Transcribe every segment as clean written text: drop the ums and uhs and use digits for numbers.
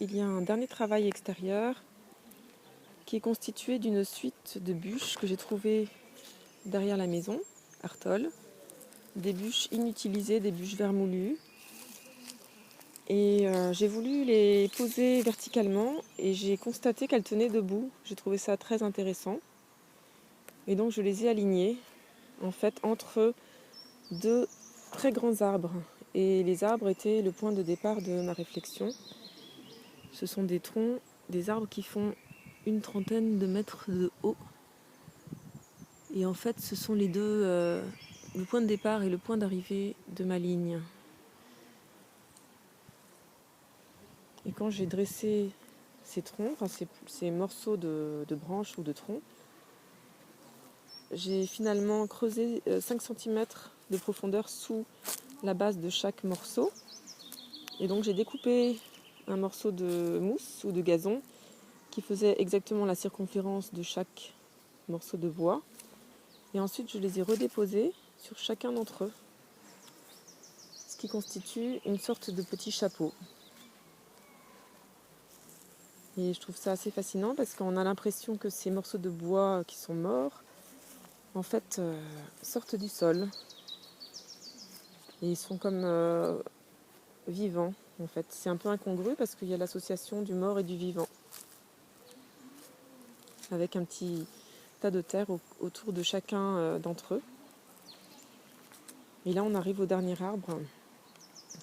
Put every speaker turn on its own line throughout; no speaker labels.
Il y a un dernier travail extérieur qui est constitué d'une suite de bûches que j'ai trouvées derrière la maison, Artol. Des bûches inutilisées, des bûches vermoulues. Et j'ai voulu les poser verticalement et j'ai constaté qu'elles tenaient debout. J'ai trouvé ça très intéressant. Et donc je les ai alignées en fait entre deux très grands arbres. Et les arbres étaient le point de départ de ma réflexion. Ce sont des troncs, des arbres qui font une trentaine de mètres de haut. Et en fait, ce sont les deux, le point de départ et le point d'arrivée de ma ligne. Et quand j'ai dressé ces troncs, enfin ces morceaux de branches ou de troncs, j'ai finalement creusé 5 cm de profondeur sous la base de chaque morceau. Et donc j'ai découpé un morceau de mousse ou de gazon qui faisait exactement la circonférence de chaque morceau de bois. Et ensuite je les ai redéposés sur chacun d'entre eux, ce qui constitue une sorte de petit chapeau. Et je trouve ça assez fascinant parce qu'on a l'impression que ces morceaux de bois qui sont morts, en fait, sortent du sol. Et ils sont comme vivants, en fait. C'est un peu incongru parce qu'il y a l'association du mort et du vivant. Avec un petit tas de terre autour de chacun d'entre eux. Et là, on arrive au dernier arbre,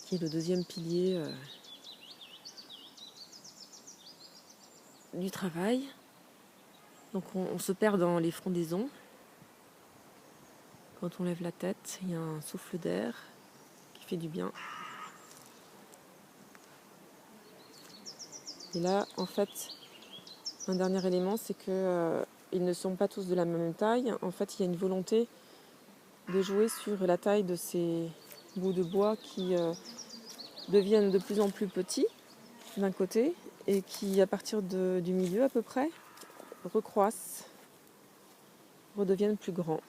qui est le deuxième pilier du travail. Donc on se perd dans les frondaisons. Quand on lève la tête, il y a un souffle d'air qui fait du bien. Et là, en fait, un dernier élément, c'est que ils ne sont pas tous de la même taille. En fait, il y a une volonté de jouer sur la taille de ces bouts de bois qui deviennent de plus en plus petits d'un côté et qui, à partir du milieu à peu près, recroissent, redeviennent plus grands.